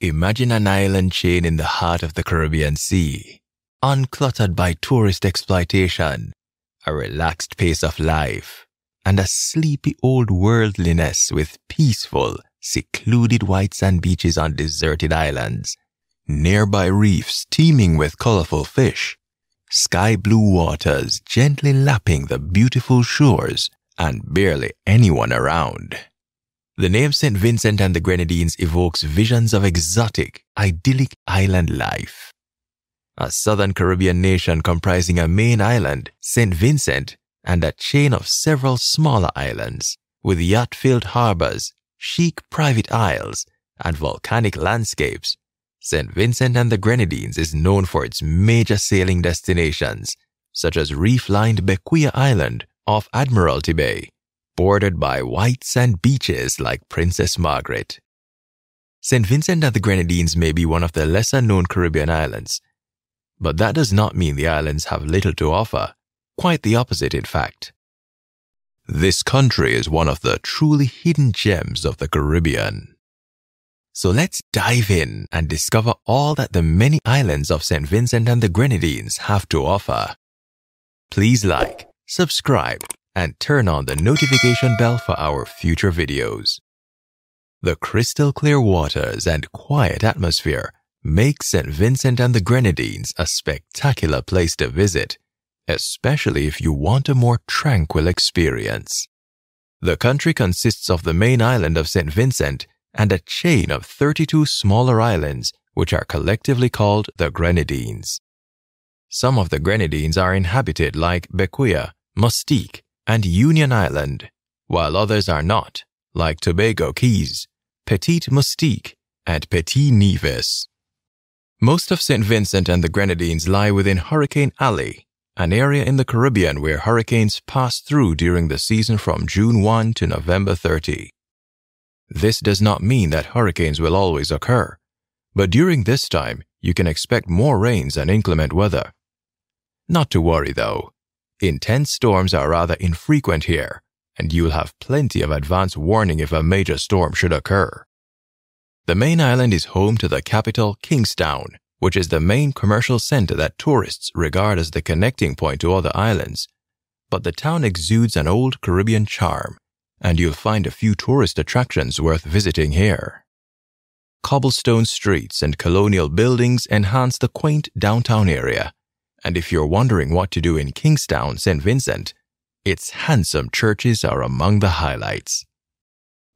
Imagine an island chain in the heart of the Caribbean Sea, uncluttered by tourist exploitation, a relaxed pace of life, and a sleepy old worldliness with peaceful, secluded white sand beaches on deserted islands, nearby reefs teeming with colorful fish, sky blue waters gently lapping the beautiful shores, and barely anyone around. The name St. Vincent and the Grenadines evokes visions of exotic, idyllic island life. A southern Caribbean nation comprising a main island, St. Vincent, and a chain of several smaller islands, with yacht-filled harbors, chic private isles, and volcanic landscapes, St. Vincent and the Grenadines is known for its major sailing destinations, such as reef-lined Bequia Island off Admiralty Bay, bordered by white sand beaches like Princess Margaret. St. Vincent and the Grenadines may be one of the lesser-known Caribbean islands, but that does not mean the islands have little to offer. Quite the opposite, in fact. This country is one of the truly hidden gems of the Caribbean. So let's dive in and discover all that the many islands of St. Vincent and the Grenadines have to offer. Please like, subscribe, and turn on the notification bell for our future videos. The crystal clear waters and quiet atmosphere make St. Vincent and the Grenadines a spectacular place to visit, especially if you want a more tranquil experience. The country consists of the main island of St. Vincent and a chain of 32 smaller islands which are collectively called the Grenadines. Some of the Grenadines are inhabited like Bequia, Mustique, and Union Island, while others are not, like Tobago Keys, Petite Mustique, and Petit Nevis. Most of St. Vincent and the Grenadines lie within Hurricane Alley, an area in the Caribbean where hurricanes pass through during the season from June 1 to November 30. This does not mean that hurricanes will always occur, but during this time you can expect more rains and inclement weather. Not to worry though. Intense storms are rather infrequent here, and you'll have plenty of advance warning if a major storm should occur. The main island is home to the capital, Kingstown, which is the main commercial center that tourists regard as the connecting point to other islands. But the town exudes an old Caribbean charm, and you'll find a few tourist attractions worth visiting here. Cobblestone streets and colonial buildings enhance the quaint downtown area. And if you're wondering what to do in Kingstown, St. Vincent, its handsome churches are among the highlights.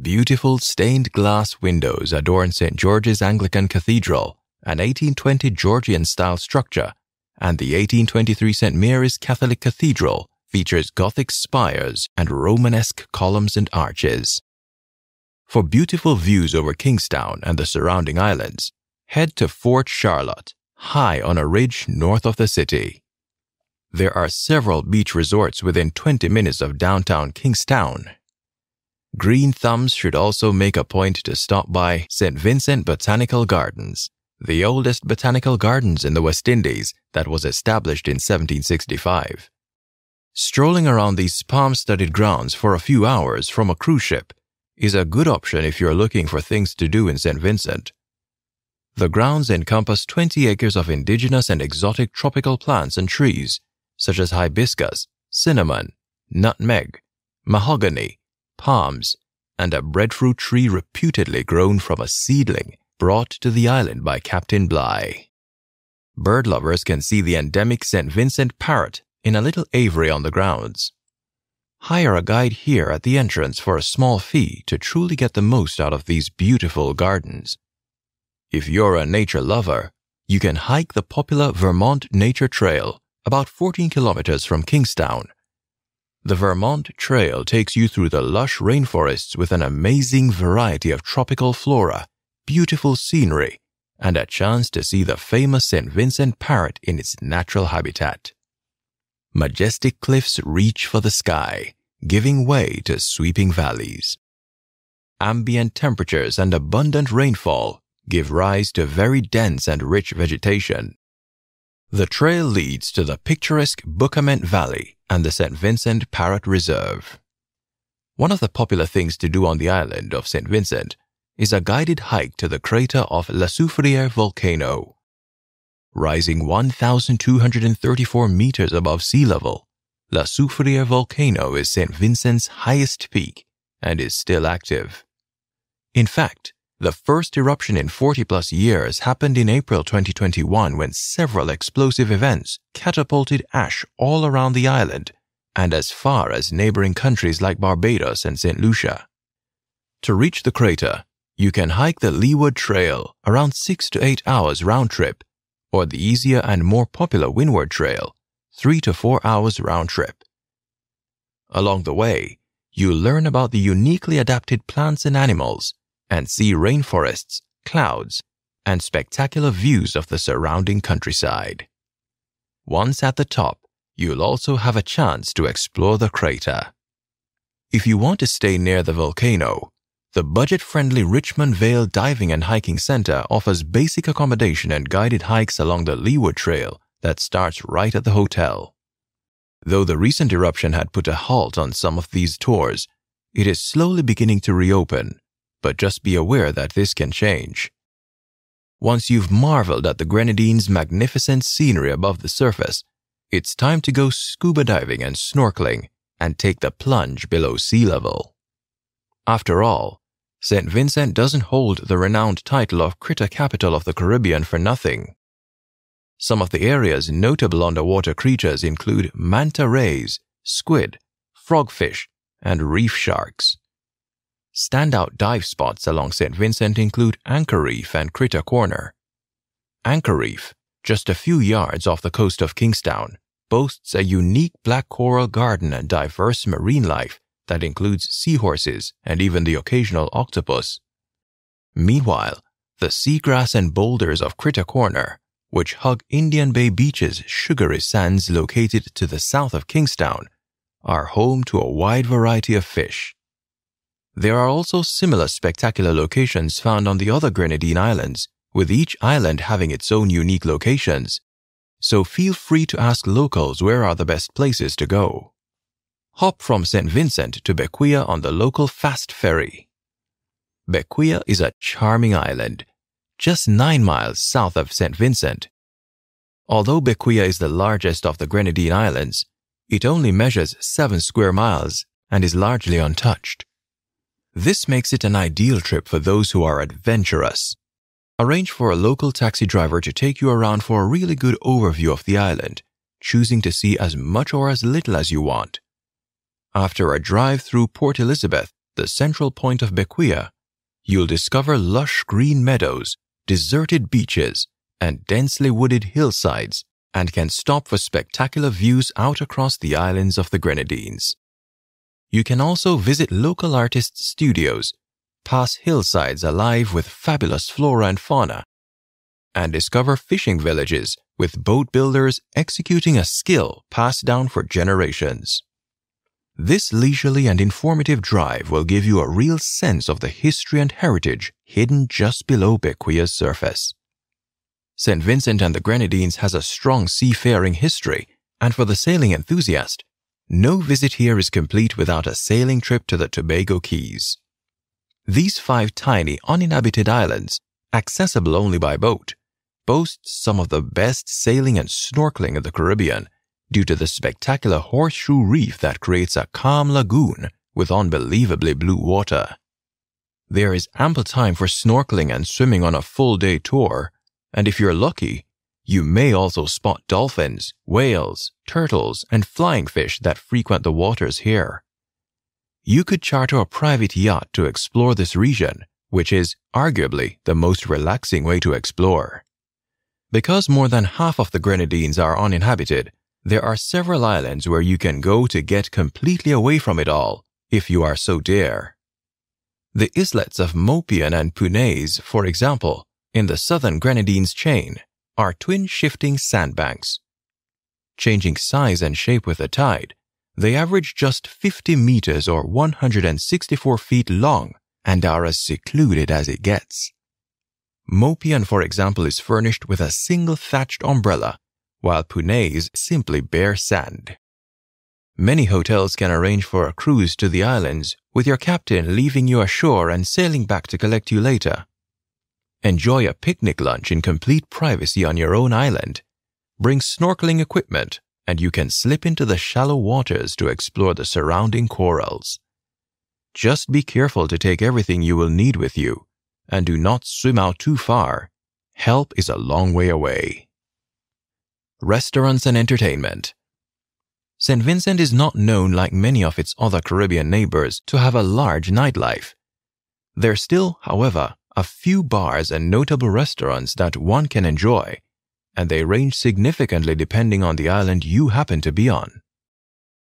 Beautiful stained glass windows adorn St. George's Anglican Cathedral, an 1820 Georgian-style structure, and the 1823 St. Mary's Catholic Cathedral features Gothic spires and Romanesque columns and arches. For beautiful views over Kingstown and the surrounding islands, head to Fort Charlotte, high on a ridge north of the city. There are several beach resorts within 20 minutes of downtown Kingstown. Green thumbs should also make a point to stop by St. Vincent Botanical Gardens, the oldest botanical gardens in the West Indies that was established in 1765. Strolling around these palm-studded grounds for a few hours from a cruise ship is a good option if you're looking for things to do in St. Vincent. The grounds encompass 20 acres of indigenous and exotic tropical plants and trees, such as hibiscus, cinnamon, nutmeg, mahogany, palms, and a breadfruit tree reputedly grown from a seedling brought to the island by Captain Bligh. Bird lovers can see the endemic St. Vincent parrot in a little aviary on the grounds. Hire a guide here at the entrance for a small fee to truly get the most out of these beautiful gardens. If you're a nature lover, you can hike the popular Vermont Nature Trail, about 14 kilometers from Kingstown. The Vermont Trail takes you through the lush rainforests with an amazing variety of tropical flora, beautiful scenery, and a chance to see the famous St. Vincent parrot in its natural habitat. Majestic cliffs reach for the sky, giving way to sweeping valleys. Ambient temperatures and abundant rainfall give rise to very dense and rich vegetation. The trail leads to the picturesque Bookament Valley and the St. Vincent Parrot Reserve. One of the popular things to do on the island of St. Vincent is a guided hike to the crater of La Soufrière volcano. Rising 1,234 meters above sea level, La Soufrière volcano is St. Vincent's highest peak and is still active. In fact, the first eruption in 40-plus years happened in April 2021 when several explosive events catapulted ash all around the island and as far as neighboring countries like Barbados and St. Lucia. To reach the crater, you can hike the Leeward Trail, around 6 to 8 hours round trip, or the easier and more popular Windward Trail, 3 to 4 hours round trip. Along the way, you'll learn about the uniquely adapted plants and animals, and see rainforests, clouds, and spectacular views of the surrounding countryside. Once at the top, you'll also have a chance to explore the crater. If you want to stay near the volcano, the budget-friendly Richmond Vale Diving and Hiking Center offers basic accommodation and guided hikes along the Leeward Trail that starts right at the hotel. Though the recent eruption had put a halt on some of these tours, it is slowly beginning to reopen, but just be aware that this can change. Once you've marveled at the Grenadines' magnificent scenery above the surface, it's time to go scuba diving and snorkeling and take the plunge below sea level. After all, St. Vincent doesn't hold the renowned title of Critter Capital of the Caribbean for nothing. Some of the area's notable underwater creatures include manta rays, squid, frogfish, and reef sharks. Standout dive spots along St. Vincent include Anchor Reef and Critter Corner. Anchor Reef, just a few yards off the coast of Kingstown, boasts a unique black coral garden and diverse marine life that includes seahorses and even the occasional octopus. Meanwhile, the seagrass and boulders of Critter Corner, which hug Indian Bay Beach's sugary sands located to the south of Kingstown, are home to a wide variety of fish. There are also similar spectacular locations found on the other Grenadine islands, with each island having its own unique locations, so feel free to ask locals where are the best places to go. Hop from St. Vincent to Bequia on the local fast ferry. Bequia is a charming island, just 9 miles south of St. Vincent. Although Bequia is the largest of the Grenadine Islands, it only measures 7 square miles and is largely untouched. This makes it an ideal trip for those who are adventurous. Arrange for a local taxi driver to take you around for a really good overview of the island, choosing to see as much or as little as you want. After a drive through Port Elizabeth, the central point of Bequia, you'll discover lush green meadows, deserted beaches, and densely wooded hillsides, and can stop for spectacular views out across the islands of the Grenadines. You can also visit local artists' studios, pass hillsides alive with fabulous flora and fauna, and discover fishing villages with boat builders executing a skill passed down for generations. This leisurely and informative drive will give you a real sense of the history and heritage hidden just below Bequia's surface. St. Vincent and the Grenadines has a strong seafaring history, and for the sailing enthusiast, no visit here is complete without a sailing trip to the Tobago Keys. These 5 tiny, uninhabited islands, accessible only by boat, boast some of the best sailing and snorkeling in the Caribbean due to the spectacular horseshoe reef that creates a calm lagoon with unbelievably blue water. There is ample time for snorkeling and swimming on a full-day tour, and if you're lucky, you may also spot dolphins, whales, turtles, and flying fish that frequent the waters here. You could charter a private yacht to explore this region, which is arguably the most relaxing way to explore. Because more than half of the Grenadines are uninhabited, there are several islands where you can go to get completely away from it all, if you are so dare. The islets of Mopian and Punaise, for example, in the southern Grenadines chain, are twin shifting sandbanks. Changing size and shape with the tide, they average just 50 meters or 164 feet long and are as secluded as it gets. Mopian, for example, is furnished with a single thatched umbrella, while Punaise simply bare sand. Many hotels can arrange for a cruise to the islands, with your captain leaving you ashore and sailing back to collect you later. Enjoy a picnic lunch in complete privacy on your own island. Bring snorkeling equipment, and you can slip into the shallow waters to explore the surrounding corals. Just be careful to take everything you will need with you, and do not swim out too far. Help is a long way away. Restaurants and entertainment. St. Vincent is not known like many of its other Caribbean neighbors to have a large nightlife. There are still, however, a few bars and notable restaurants that one can enjoy, and they range significantly depending on the island you happen to be on.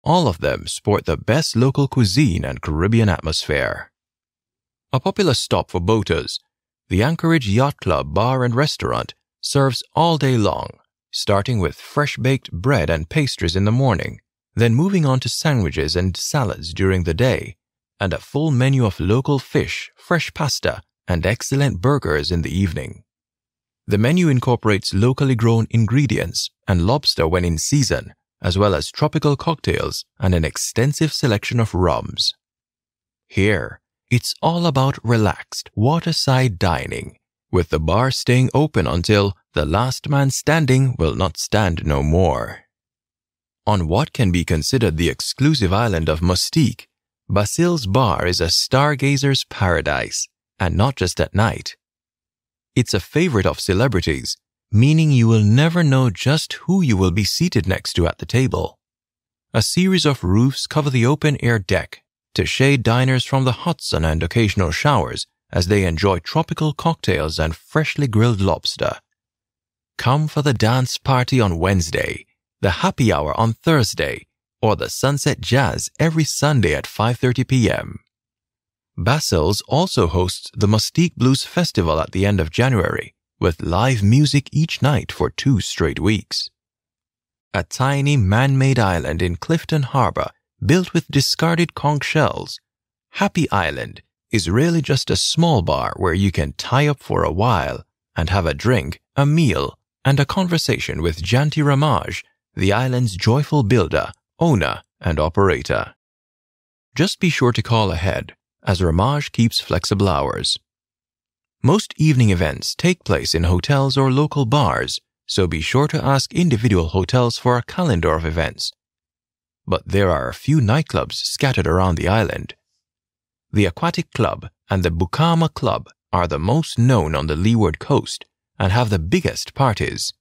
All of them sport the best local cuisine and Caribbean atmosphere. A popular stop for boaters, the Anchorage Yacht Club Bar and Restaurant serves all day long, starting with fresh-baked bread and pastries in the morning, then moving on to sandwiches and salads during the day, and a full menu of local fish, fresh pasta, and excellent burgers in the evening. The menu incorporates locally grown ingredients and lobster when in season, as well as tropical cocktails and an extensive selection of rums. Here, it's all about relaxed, waterside dining, with the bar staying open until the last man standing will not stand no more. On what can be considered the exclusive island of Mustique, Basil's Bar is a stargazer's paradise, and not just at night. It's a favorite of celebrities, meaning you will never know just who you will be seated next to at the table. A series of roofs cover the open-air deck to shade diners from the hot sun and occasional showers as they enjoy tropical cocktails and freshly grilled lobster. Come for the dance party on Wednesday, the happy hour on Thursday, or the sunset jazz every Sunday at 5:30 p.m. Basil's also hosts the Mustique Blues Festival at the end of January, with live music each night for 2 straight weeks. A tiny man-made island in Clifton Harbor, built with discarded conch shells, Happy Island is really just a small bar where you can tie up for a while and have a drink, a meal, and a conversation with Janty Ramage, the island's joyful builder, owner, and operator. Just be sure to call ahead, as Ramage keeps flexible hours. Most evening events take place in hotels or local bars, so be sure to ask individual hotels for a calendar of events. But there are a few nightclubs scattered around the island. The Aquatic Club and the Bukama Club are the most known on the Leeward Coast and have the biggest parties.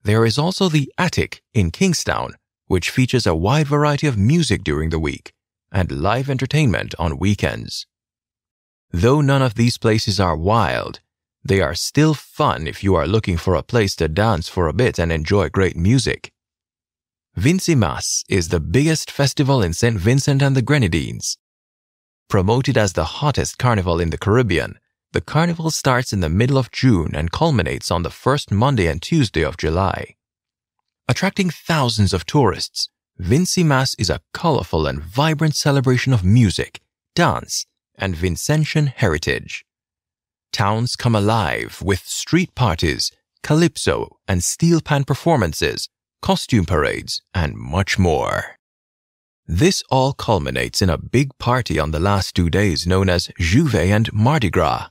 There is also the Attic in Kingstown, which features a wide variety of music during the week and live entertainment on weekends. Though none of these places are wild, they are still fun if you are looking for a place to dance for a bit and enjoy great music. Vincimas is the biggest festival in St. Vincent and the Grenadines. Promoted as the hottest carnival in the Caribbean, the carnival starts in the middle of June and culminates on the first Monday and Tuesday of July. Attracting thousands of tourists, Vincimas is a colorful and vibrant celebration of music, dance, and Vincentian heritage. Towns come alive with street parties, calypso and steel pan performances, costume parades, and much more. This all culminates in a big party on the last 2 days known as J'ouvert and Mardi Gras.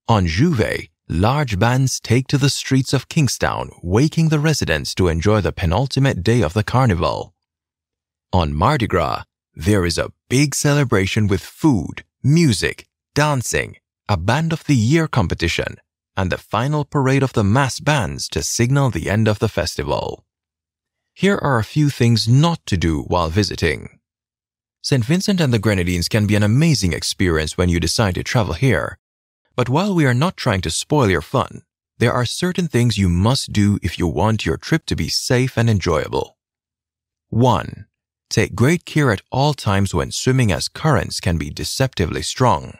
On J'ouvert, large bands take to the streets of Kingstown, waking the residents to enjoy the penultimate day of the carnival. On Mardi Gras, there is a big celebration with food, music, dancing, a Band of the Year competition, and the final parade of the mass bands to signal the end of the festival. Here are a few things not to do while visiting. St. Vincent and the Grenadines can be an amazing experience when you decide to travel here. But while we are not trying to spoil your fun, there are certain things you must do if you want your trip to be safe and enjoyable. 1. Take great care at all times when swimming, as currents can be deceptively strong.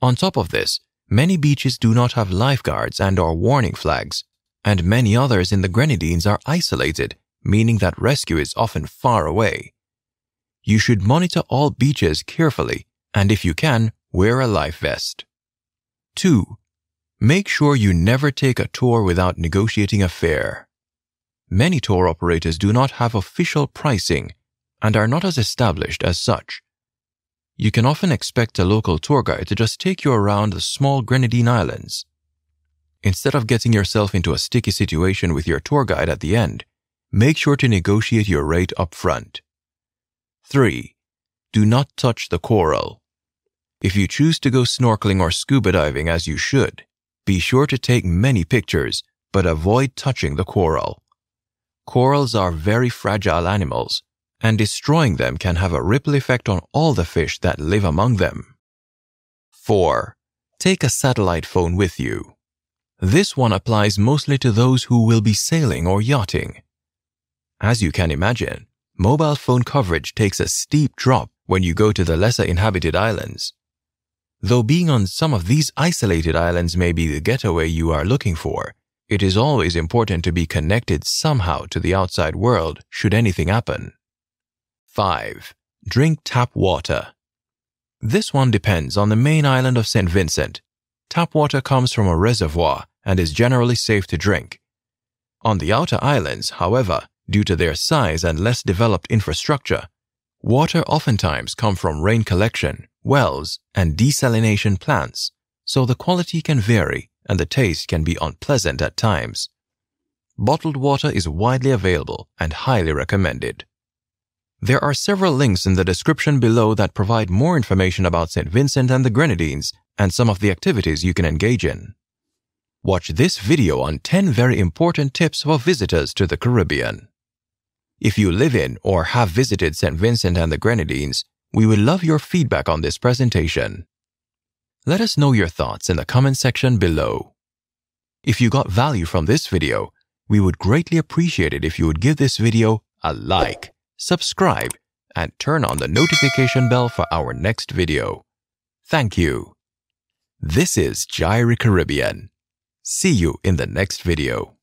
On top of this, many beaches do not have lifeguards and/or warning flags, and many others in the Grenadines are isolated, meaning that rescue is often far away. You should monitor all beaches carefully, and if you can, wear a life vest. 2. Make sure you never take a tour without negotiating a fare. Many tour operators do not have official pricing, and are not as established as such. You can often expect a local tour guide to just take you around the small Grenadine Islands. Instead of getting yourself into a sticky situation with your tour guide at the end, make sure to negotiate your rate up front. 3. Do not touch the coral. If you choose to go snorkeling or scuba diving as you should, be sure to take many pictures, but avoid touching the coral. Corals are very fragile animals, and destroying them can have a ripple effect on all the fish that live among them. 4. Take a satellite phone with you. This one applies mostly to those who will be sailing or yachting. As you can imagine, mobile phone coverage takes a steep drop when you go to the lesser inhabited islands. Though being on some of these isolated islands may be the getaway you are looking for, it is always important to be connected somehow to the outside world should anything happen. 5. Drink tap water. This one depends on the main island of St. Vincent. Tap water comes from a reservoir and is generally safe to drink. On the outer islands, however, due to their size and less developed infrastructure, water oftentimes comes from rain collection, wells, and desalination plants, so the quality can vary and the taste can be unpleasant at times. Bottled water is widely available and highly recommended. There are several links in the description below that provide more information about St. Vincent and the Grenadines and some of the activities you can engage in. Watch this video on 10 very important tips for visitors to the Caribbean. If you live in or have visited St. Vincent and the Grenadines, we would love your feedback on this presentation. Let us know your thoughts in the comment section below. If you got value from this video, we would greatly appreciate it if you would give this video a like, subscribe, and turn on the notification bell for our next video. Thank you. This is Jairi Caribbean. See you in the next video.